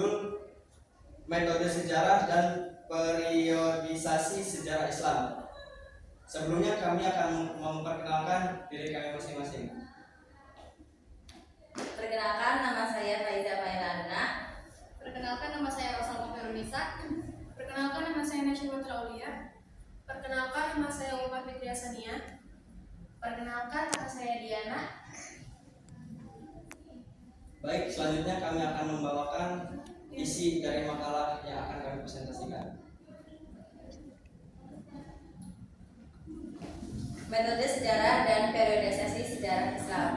berjudul Metode Sejarah dan Periodisasi Sejarah Islam. Sebelumnya kami akan memperkenalkan diri kami masing-masing. Perkenalkan, nama saya Faiza Mailana. Perkenalkan, nama saya Rosalma Ferunisa. Perkenalkan, nama saya Nasyibatul Aulia. Perkenalkan, nama saya Ulfa Fitria Sania. Perkenalkan, nama saya Diana. Baik, selanjutnya kami akan membawakan isi dari makalah yang akan kami presentasikan. Metode sejarah dan periodisasi sejarah Islam.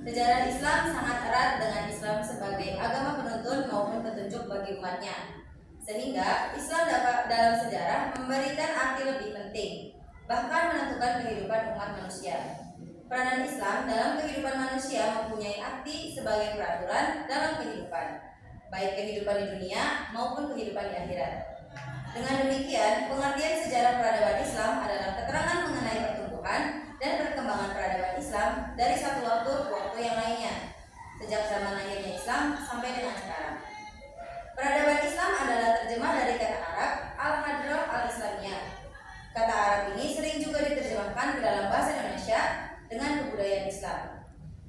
Sejarah Islam sangat erat dengan Islam sebagai agama penuntun maupun petunjuk bagi umatnya. Sehingga Islam dapat dalam sejarah memberikan arti lebih penting, bahkan menentukan kehidupan umat manusia. Peranan Islam dalam kehidupan manusia mempunyai arti sebagai peraturan dalam kehidupan, baik kehidupan di dunia maupun kehidupan di akhirat. Dengan demikian, pengertian sejarah peradaban Islam adalah keterangan mengenai pertumbuhan dan perkembangan peradaban Islam dari satu waktu ke waktu yang lainnya, sejak zaman lahirnya Islam sampai dengan sekarang. Peradaban Islam adalah terjemah dari kata Arab al-hadrah al-islamiyah. Kata Arab ini sering juga diterjemahkan ke dalam bahasa Indonesia dengan kebudayaan Islam.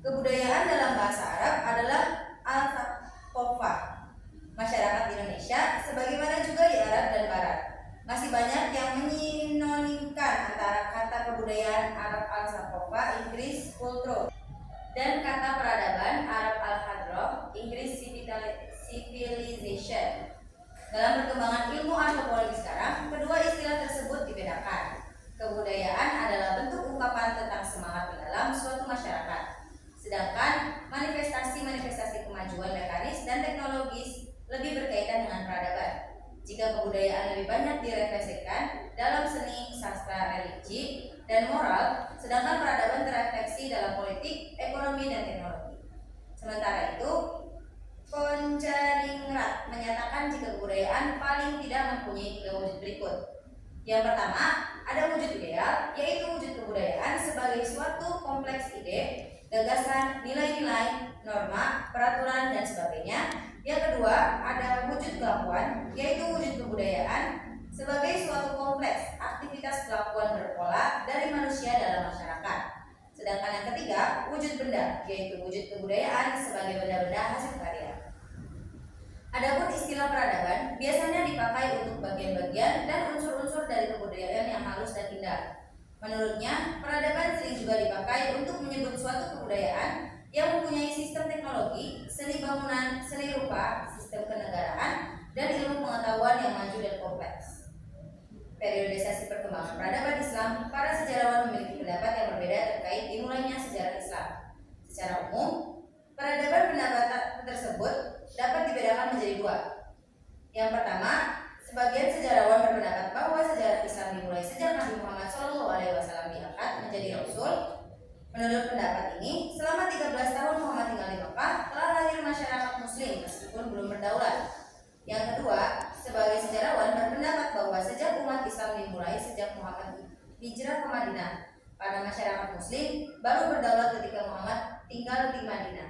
Kebudayaan dalam bahasa Arab adalah al-thaqafah masyarakat Indonesia, sebagaimana juga di Arab dan Barat. Masih banyak yang menyinonimkan antara kata kebudayaan Arab al-thaqafah Inggris kultur dan kata peradaban Arab al-hadrah Inggris civilization. Dalam perkembangan ilmu antropologi sekarang, kedua istilah tersebut dibedakan. Kebudayaan adalah bentuk ungkapan tentang semangat mendalam suatu masyarakat, sedangkan manifestasi-manifestasi kemajuan mekanis dan teknologis lebih berkaitan dengan peradaban. Jika kebudayaan lebih banyak direfleksikan dalam seni, sastra, religi, dan moral, sedangkan peradaban terefleksi dalam politik, ekonomi, dan teknologi. Sementara itu, Konjaringrat menyatakan jika kebudayaan paling tidak mempunyai tiga wujud berikut. Yang pertama, ada wujud ideal, yaitu wujud kebudayaan sebagai suatu kompleks ide, gagasan, nilai-nilai, norma, peraturan, dan sebagainya. Yang kedua, ada wujud kelakuan, yaitu wujud kebudayaan sebagai suatu kompleks aktivitas kelakuan berpola dari manusia dalam masyarakat. Sedangkan yang ketiga, wujud benda, yaitu wujud kebudayaan sebagai benda-benda hasil karya. Adapun istilah peradaban biasanya dipakai untuk bagian-bagian dan unsur-unsur dari kebudayaan yang halus dan indah. Menurutnya, peradaban sering juga dipakai untuk menyebut suatu kebudayaan yang mempunyai sistem teknologi, seni bangunan, seni rupa, sistem kenegaraan, dan ilmu pengetahuan yang maju dan kompleks. Periodisasi perkembangan peradaban Islam, para sejarawan memiliki pendapat yang berbeda terkait dimulainya sejarah Islam. Secara umum, peradaban pendapat tersebut dapat dibedakan menjadi dua. Yang pertama, sebagian sejarawan berpendapat bahwa sejarah Islam dimulai sejak Nabi Muhammad SAW diangkat menjadi Rasul. Menurut pendapat ini, selama 13 tahun Muhammad tinggal di Mekah, telah lahir masyarakat Muslim meskipun belum berdaulat. Yang kedua, sebagai sejarawan berpendapat bahwa sejak umat Islam dimulai sejak Muhammad hijrah ke Madinah, para masyarakat Muslim baru berdaulat ketika Muhammad tinggal di Madinah.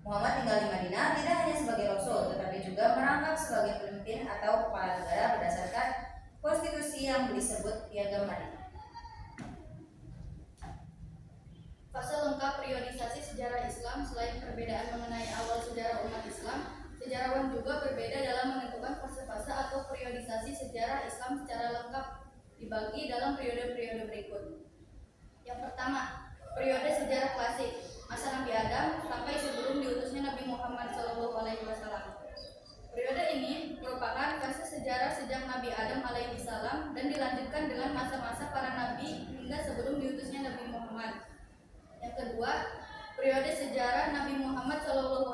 Muhammad tinggal di Madinah tidak hanya sebagai Rasul, tetapi juga merangkap sebagai pemimpin atau kepala negara berdasarkan konstitusi yang disebut Piagam Madinah. Fase lengkap periodisasi sejarah Islam. Selain perbedaan mengenai awal sejarah umat Islam, sejarawan juga berbeda dalam menentukan fase-fase atau periodisasi sejarah Islam secara lengkap, dibagi dalam periode-periode berikut. Yang pertama, periode sejarah klasik, masa Nabi Adam sampai sebelum diutusnya Nabi Muhammad SAW. Periode ini merupakan fase sejarah sejak Nabi Adam alaihissalam dan dilanjutkan dengan masa-masa para nabi hingga sebelum diutusnya Nabi Muhammad. Yang kedua, periode sejarah Nabi Muhammad SAW.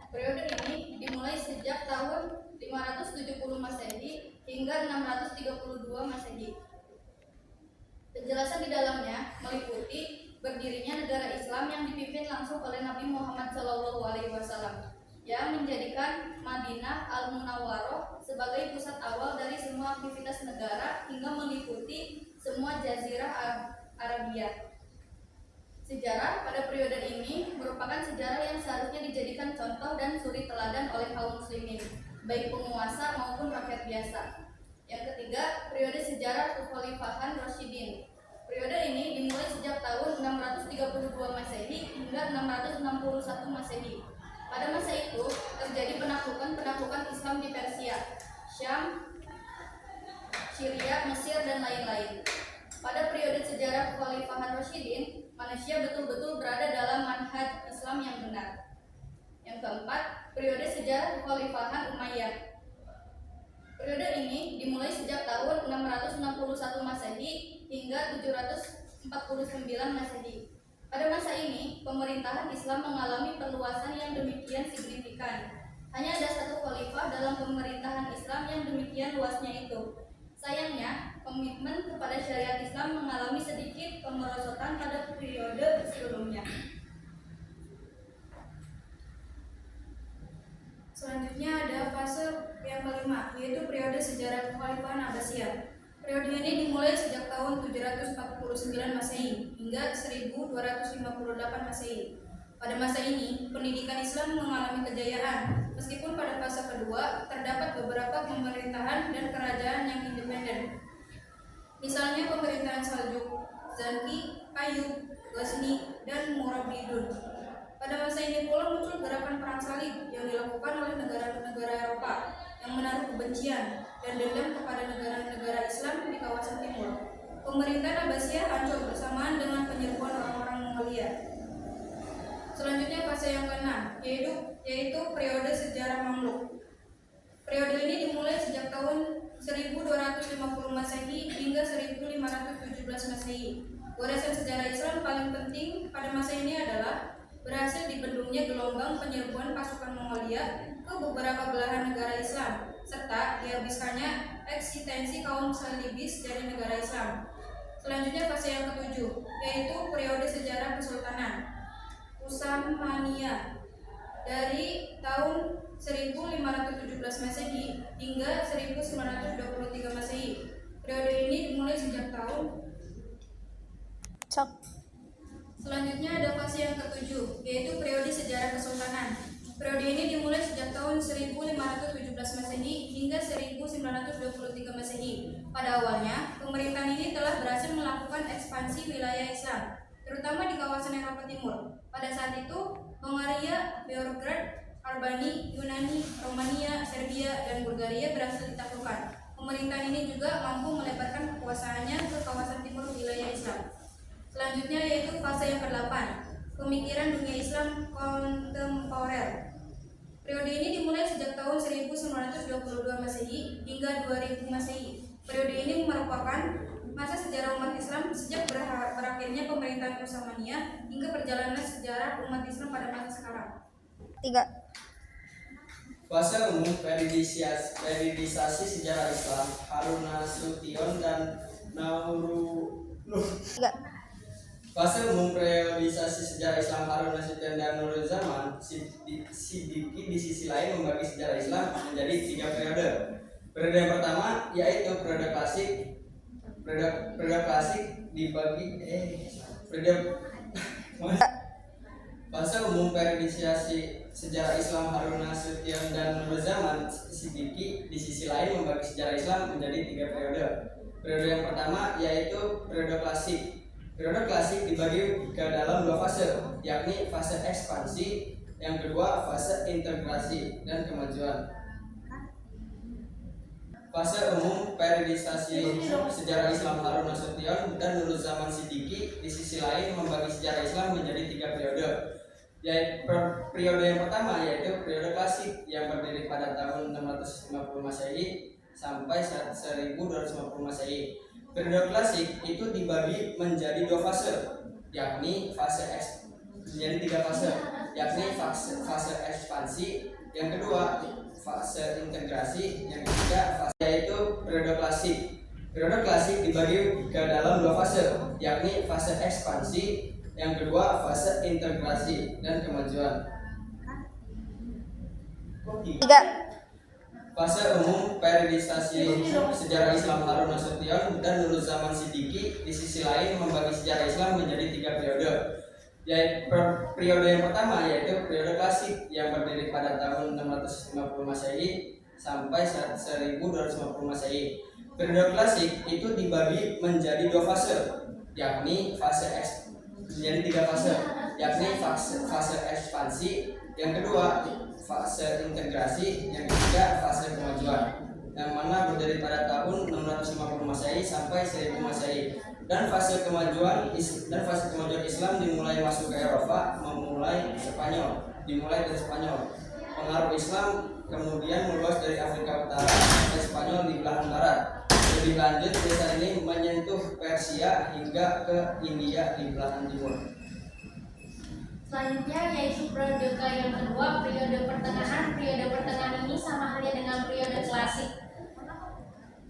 Periode ini dimulai sejak tahun 570 Masehi hingga 632 Masehi. Penjelasan di dalamnya meliputi berdirinya negara Islam yang dipimpin langsung oleh Nabi Muhammad SAW, yang menjadikan Madinah Al-Munawwaroh sebagai pusat awal dari semua aktivitas negara hingga meliputi semua jazirah Arabia. Sejarah pada periode ini merupakan sejarah yang seharusnya dijadikan contoh dan suri teladan oleh kaum muslimin, baik penguasa maupun rakyat biasa. Yang ketiga, periode sejarah Kekhalifahan Rasyidin. Periode ini dimulai sejak tahun 632 Masehi hingga 661 Masehi. Pada masa itu terjadi penaklukan Islam di Persia, Syam, Syria, Mesir, dan lain-lain. Pada periode sejarah Kekhalifahan Rasyidin, manusia betul-betul berada dalam manhaj Islam yang benar. Yang keempat, periode sejarah Kekhalifahan Umayyad. Periode ini dimulai sejak tahun 661 Masehi hingga 749 Masehi. Pada masa ini, pemerintahan Islam mengalami perluasan yang demikian signifikan. Hanya ada satu khalifah dalam pemerintahan Islam yang demikian luasnya itu. Sayangnya, komitmen kepada syariat Islam mengalami sedikit pemerosotan pada periode sebelumnya. Selanjutnya ada fase yang kelima, yaitu periode sejarah Kekhalifahan Abbasiyah. Periode ini dimulai sejak tahun 749 Masehi hingga 1258 Masehi. Pada masa ini, pendidikan Islam mengalami kejayaan, meskipun pada fase kedua terdapat beberapa pemerintahan dan kerajaan yang independen. Misalnya pemerintahan Saljuk, Zanki, Ayyub, Ghazni, dan Murabidun. Pada masa ini pula muncul gerakan perang salib yang dilakukan oleh negara-negara Eropa yang menaruh kebencian dan dendam kepada negara-negara Islam di kawasan timur. Pemerintahan Abbasiyah hancur bersamaan dengan penyerbuan orang-orang Mongolia. Selanjutnya fase yang keenam, yaitu periode sejarah Mamluk. Periode ini dimulai sejak tahun 1250 Masehi hingga 1517 Masehi. Goresan sejarah Islam paling penting pada masa ini adalah berhasil dibendungnya gelombang penyerbuan pasukan Mongolia ke beberapa belahan negara Islam, serta dihabiskannya eksistensi kaum salibis dari negara Islam. Selanjutnya fase yang ketujuh, yaitu periode sejarah Kesultanan Utsmaniyah dari tahun 1517 Masehi hingga 1923 Masehi. Periode ini dimulai sejak tahun. Selanjutnya ada fase yang ketujuh, yaitu periode sejarah Kesultanan. Periode ini dimulai sejak tahun 1517 Masehi hingga 1923 Masehi. Pada awalnya, pemerintahan ini telah berhasil melakukan ekspansi wilayah Islam, terutama di kawasan Eropa Timur. Pada saat itu, Hongaria, Beograd, Albania, Yunani, Romania, Serbia, dan Bulgaria berhasil ditaklukkan. Pemerintahan ini juga mampu melebarkan kekuasaannya ke kawasan timur wilayah Islam. Selanjutnya yaitu fase yang ke-8, pemikiran dunia Islam kontemporer. Periode ini dimulai sejak tahun 1922 Masehi hingga 2000 Masehi. Periode ini merupakan masa sejarah umat Islam sejak berakhirnya pemerintahan Utsmaniyah hingga perjalanan sejarah umat Islam pada masa sekarang. 3. Fase umum periodisasi sejarah Islam Harun Nasution dan Fase umum periodisasi sejarah Islam Harun Nasution dan Nuruzzaman Siddiqui di sisi lain membagi sejarah Islam menjadi 3 periode. Periode yang pertama yaitu periode klasik. Periode klasik dibagi Fase umum periodisasi sejarah Islam Harun Nasution dan Nuruzzaman Siddiqui di sisi lain membagi sejarah Islam menjadi 3 periode. Periode yang pertama yaitu periode klasik. Periode klasik dibagi ke dalam 2 fase, yakni fase ekspansi, yang kedua fase integrasi dan kemajuan. Fase umum periodisasi sejarah Islam Harun Nasution dan Nuruzzaman Siddiqui di sisi lain membagi sejarah Islam menjadi 3 periode. Periode yang pertama yaitu periode klasik yang berdiri pada tahun 650 Masehi sampai 1250 Masehi. Periode klasik itu dibagi menjadi 2 fase, yakni menjadi 3 fase, yakni fase ekspansi, yang kedua fase integrasi, yang ketiga fase yaitu periode klasik. Periode klasik dibagi ke dalam 2 fase, yakni fase ekspansi, yang kedua fase integrasi dan kemajuan. 3. Fase umum periodisasi sejarah Islam Harun Nasution dan Nuruzzaman Siddiqui di sisi lain membagi sejarah Islam menjadi 3 periode. Periode yang pertama yaitu periode klasik yang berdiri pada tahun 650 Masehi sampai 1250 Masehi. Periode klasik itu dibagi menjadi dua fase, yakni menjadi tiga fase, yakni fase ekspansi, yang kedua fase integrasi, yang ketiga fase kemajuan, yang mana berdiri pada tahun 650 Masehi sampai 1000 Masehi. Dan fase kemajuan Islam dimulai masuk ke Eropa, dimulai dari Spanyol. Pengaruh Islam kemudian meluas dari Afrika Utara ke Spanyol di belahan barat. Lebih lanjut, desa ini menyentuh Persia hingga ke India di belahan timur. Selanjutnya yaitu periode yang kedua, periode pertengahan. Periode pertengahan ini sama halnya dengan periode klasik.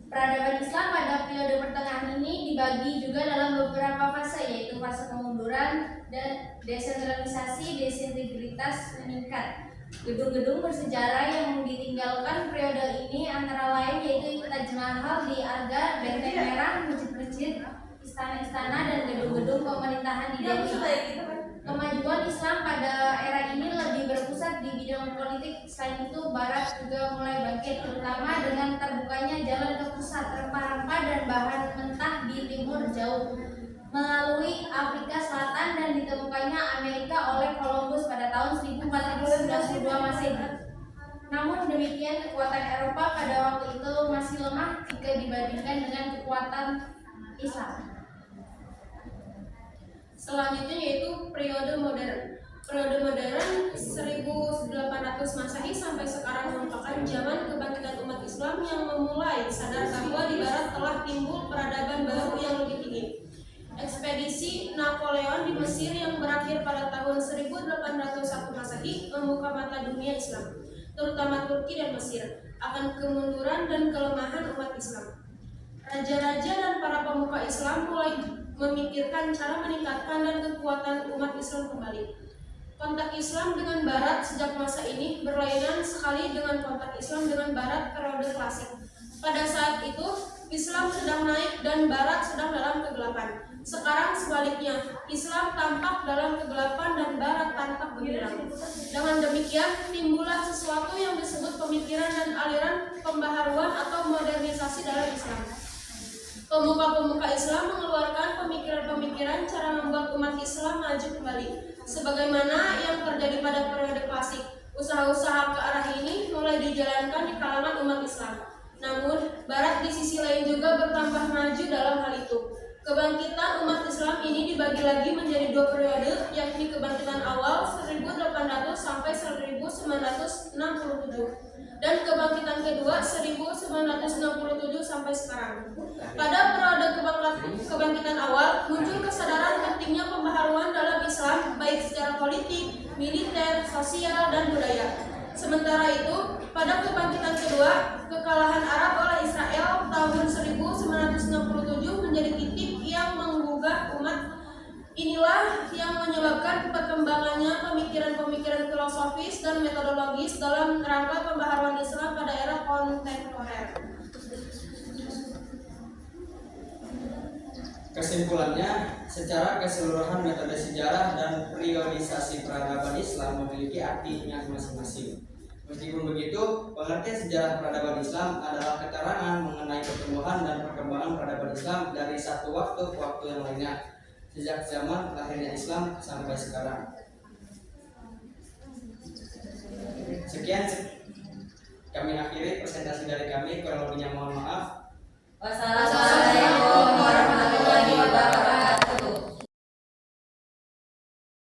Peradaban Islam pada periode pertengahan ini dibagi juga dalam beberapa fase, yaitu fase kemunduran dan desentralisasi, desintegritas meningkat. Gedung-gedung bersejarah yang ditinggalkan periode ini antara lain yaitu Taj Mahal di Agra, Benteng Merah, masjid-masjid, istana-istana, dan gedung-gedung pemerintahan di Delhi. Kemajuan Islam pada era ini lebih berpusat di bidang politik. Selain itu, Barat juga mulai bangkit, terutama dengan terbukanya jalan ke pusat, rempah-rempah dan bahan mentah di timur jauh melalui Afrika Selatan, dan ditemukannya Amerika oleh Columbus pada tahun 1492 Masehi. Namun demikian, kekuatan Eropa pada waktu itu masih lemah jika dibandingkan dengan kekuatan Islam. Selanjutnya yaitu periode modern. Periode modern 1800 Masehi sampai sekarang merupakan zaman kebangkitan umat Islam yang memulai sadar bahwa di Barat telah timbul peradaban baru yang lebih tinggi. Ekspedisi Napoleon di Mesir yang berakhir pada tahun 1801 Masehi membuka mata dunia Islam, terutama Turki dan Mesir, akan kemunduran dan kelemahan umat Islam. Raja-raja dan para pemuka Islam mulai memikirkan cara meningkatkan dan kekuatan umat Islam kembali. Kontak Islam dengan Barat sejak masa ini berlainan sekali dengan kontak Islam dengan Barat periode klasik. Pada saat itu, Islam sedang naik dan Barat sedang dalam kegelapan. Sekarang sebaliknya, Islam tampak dalam kegelapan dan Barat tampak gemilang. Dengan demikian, timbullah sesuatu yang disebut pemikiran dan aliran pembaharuan atau modernisasi dalam Islam. Pemuka-pemuka Islam mengeluarkan pemikiran-pemikiran cara membuat umat Islam maju kembali. Sebagaimana yang terjadi pada periode klasik, usaha-usaha ke arah ini mulai dijalankan di kalangan umat Islam. Namun, Barat di sisi lain juga bertambah maju dalam hal itu. Kebangkitan umat Islam ini dibagi lagi menjadi dua periode, yakni kebangkitan awal 1800 sampai 1967 dan kebangkitan kedua 1967 sampai sekarang. Pada periode kebangkitan awal muncul kesadaran pentingnya pembaharuan dalam Islam baik secara politik, militer, sosial, dan budaya. Sementara itu, pada kebangkitan kedua, kekalahan Arab oleh Israel tahun 1967 menjadi titik yang menggugah umat. Inilah yang menyebabkan perkembangannya pemikiran-pemikiran filosofis dan metodologis dalam rangka pembaharuan Islam pada era kontemporer. Kesimpulannya, secara keseluruhan metode sejarah dan periodisasi peradaban Islam memiliki artinya masing-masing. Meskipun begitu, pengertian sejarah peradaban Islam adalah keterangan mengenai pertumbuhan dan perkembangan peradaban Islam dari satu waktu ke waktu yang lainnya, sejak zaman lahirnya Islam sampai sekarang. Sekian kami akhiri presentasi dari kami, kurang lebihnya mohon maaf.